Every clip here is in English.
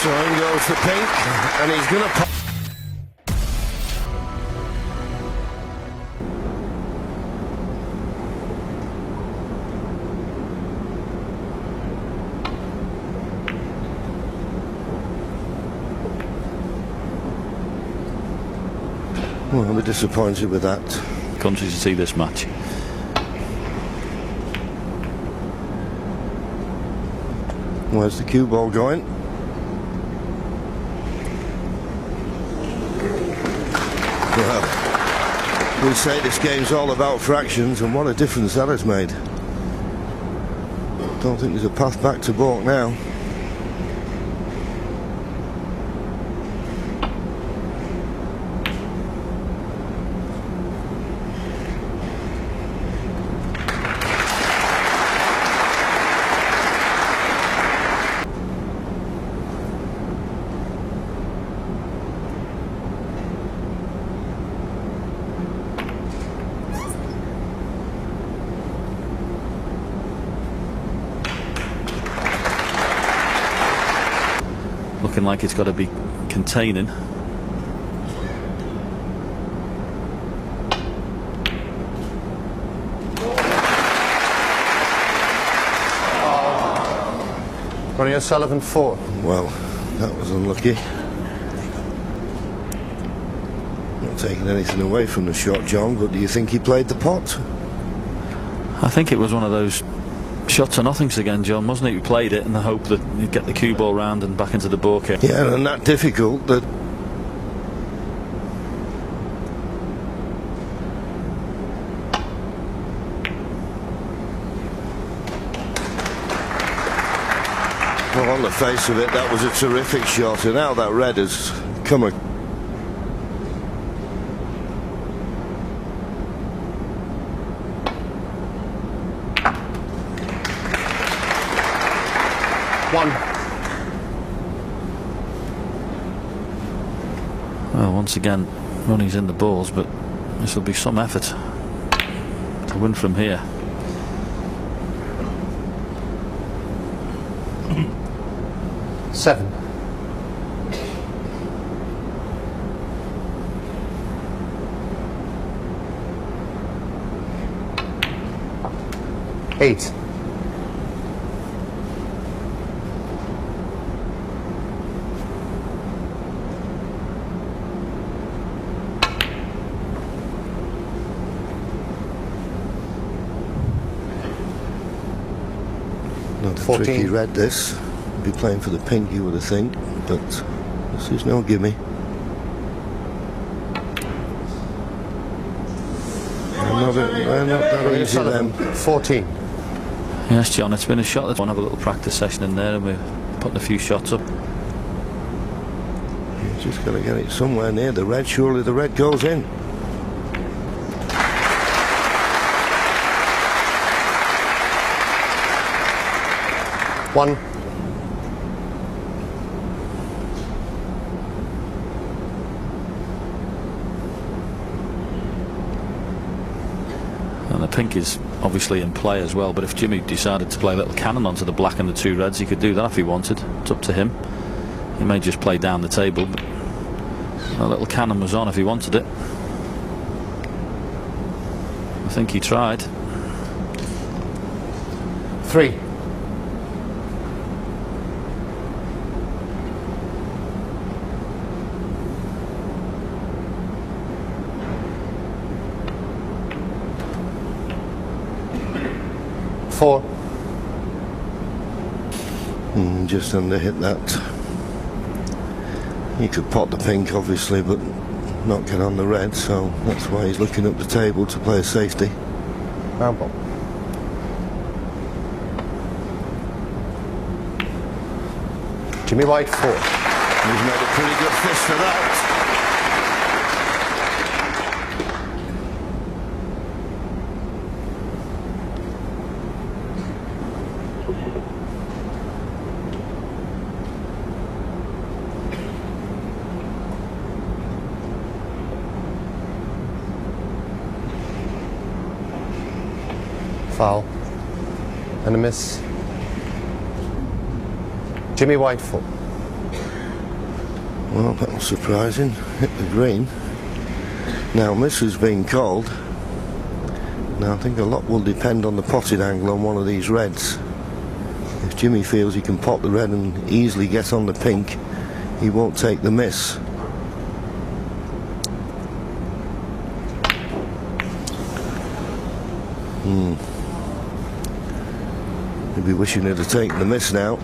So in goes the pink, and he's going to pop. Well, I'll be disappointed with that. Country to see this match. Where's the cue ball going? Well, we say this game's all about fractions, and what a difference that has made. Don't think there's a path back to balk now. Looking like it's got to be containing. Ronnie O'Sullivan 4. Well, that was unlucky. Not taking anything away from the shot, John, but do you think he played the pot? I think it was one of those shots or nothings again, John, wasn't it? You played it in the hope that you'd get the cue ball round and back into the bouquet. Yeah, and that difficult that. Well, on the face of it, that was a terrific shot, and now that red has come a. Well, once again, Ronnie's in the balls, but this will be some effort to win from here. Seven. Eight. Not a 14. tricky red, this. Be playing for the pink, you would have think, but this is no gimme. Not that easy then. 14. Yes, John, it's been a shot. Let's have a little practice session in there, and we're putting a few shots up. You just got to get it somewhere near the red. Surely the red goes in. One. And the pink is obviously in play as well, but if Jimmy decided to play a little cannon onto the black and the two reds, he could do that if he wanted. It's up to him. He may just play down the table, but a little cannon was on if he wanted it. I think he tried. 3. Four. Just under hit that. He could pot the pink obviously, but not get on the red, so that's why he's looking up the table to play a safety. Round ball. Jimmy White 4. He's made a pretty good fist for that. Foul. And a miss. Jimmy White 4. Well, that was surprising. Hit the green. Now, this has been called. Now, I think a lot will depend on the potted angle on one of these reds. If Jimmy feels he can pot the red and easily get on the pink, he won't take the miss. He'll be wishing he'd have taken the miss now.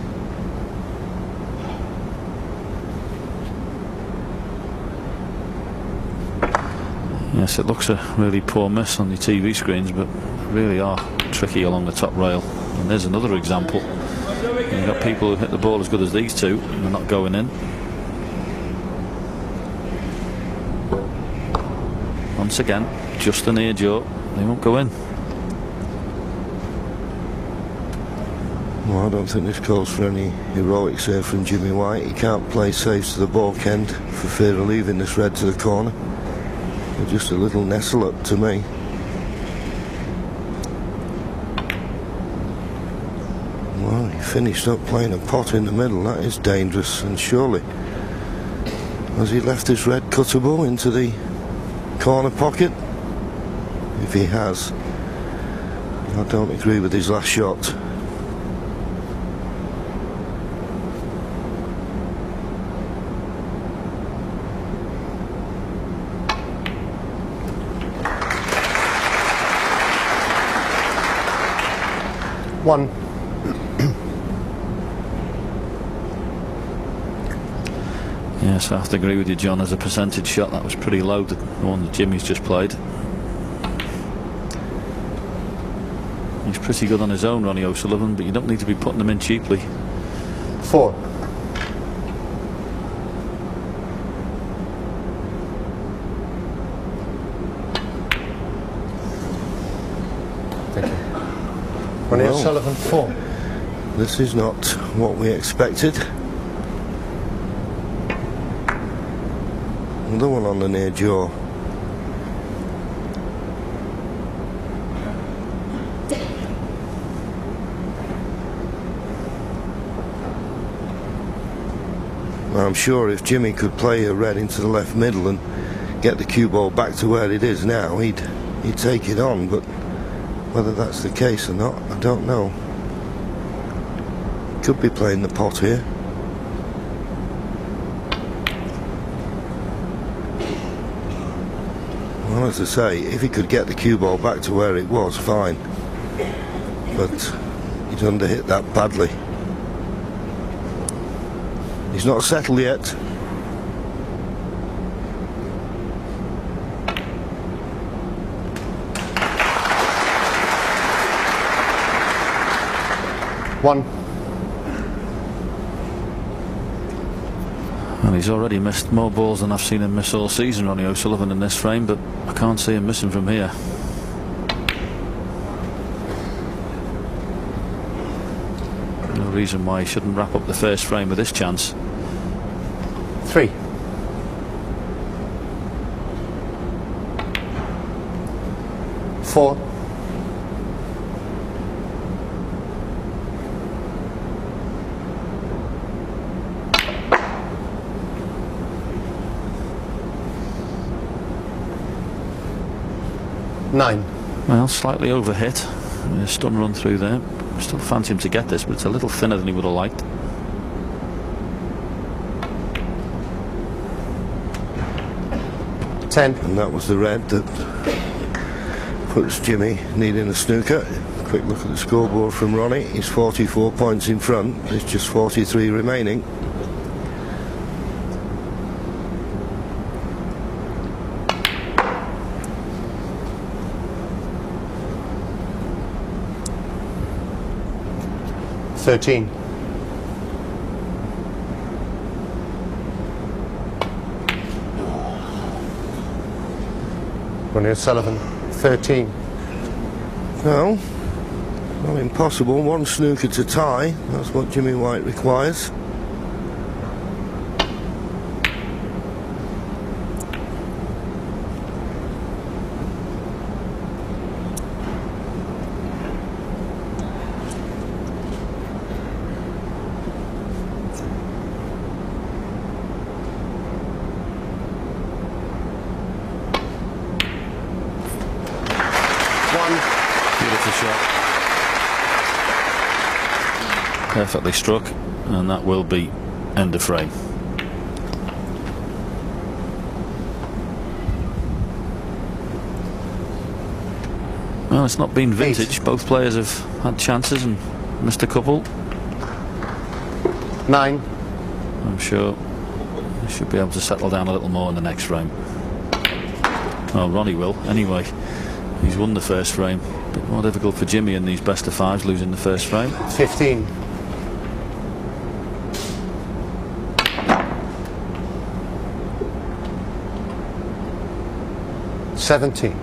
Yes, it looks a really poor miss on the TV screens, but they really are tricky along the top rail. And there's another example. You've got people who hit the ball as good as these two, and they're not going in. Once again, just the near jaw, they won't go in. Well, I don't think this calls for any heroics here from Jimmy White. He can't play safe to the baulk end for fear of leaving this red to the corner. They're just a little nestle up to me. Well, he finished up playing a pot in the middle. That is dangerous. And surely, has he left this red cuttable into the corner pocket? If he has, I don't agree with his last shot. One. Yes, I have to agree with you, John. As a percentage shot, that was pretty low, the one that Jimmy's just played. He's pretty good on his own, Ronnie O'Sullivan, but you don't need to be putting them in cheaply. 4. Thank you. Ronnie O'Sullivan, 4. This is not what we expected. Another one on the near jaw. I'm sure if Jimmy could play a red into the left middle and get the cue ball back to where it is now, he'd take it on, but whether that's the case or not, I don't know. Could be playing the pot here. Well, as I say, if he could get the cue ball back to where it was, fine. But he's underhit that badly. He's not settled yet. One. Well, he's already missed more balls than I've seen him miss all season, Ronnie O'Sullivan, in this frame, but I can't see him missing from here. No reason why he shouldn't wrap up the first frame with this chance. 3. 4. 9. Well, slightly overhit. A stun run through there. Still fancy him to get this, but it's a little thinner than he would have liked. And that was the red that puts Jimmy needing a snooker. Quick look at the scoreboard from Ronnie. He's 44 points in front. There's just 43 remaining. Thirteen. Ronnie O'Sullivan, 13. No, not impossible. One snooker to tie. That's what Jimmy White requires. Perfectly struck, and that will be end of frame. Well, it's not been vintage. Both players have had chances and missed a couple. 9. I'm sure they should be able to settle down a little more in the next frame. Well, Ronnie will. Anyway, he's won the first frame. A bit more difficult for Jimmy in these best of fives, losing the first frame. 15. 17.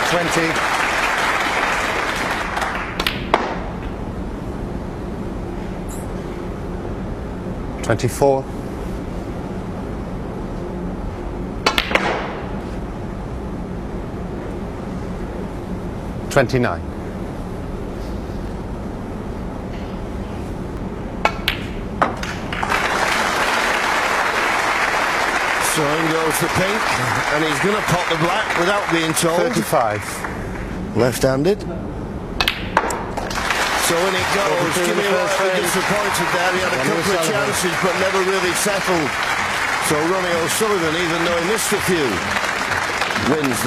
20. 24. 29. So in goes the pink, and he's going to pot the black without being told. 35. Left-handed. So in it goes. Jimmy White disappointed there. He had a couple of chances, but never really settled. So Ronnie O'Sullivan, even though he missed a few, wins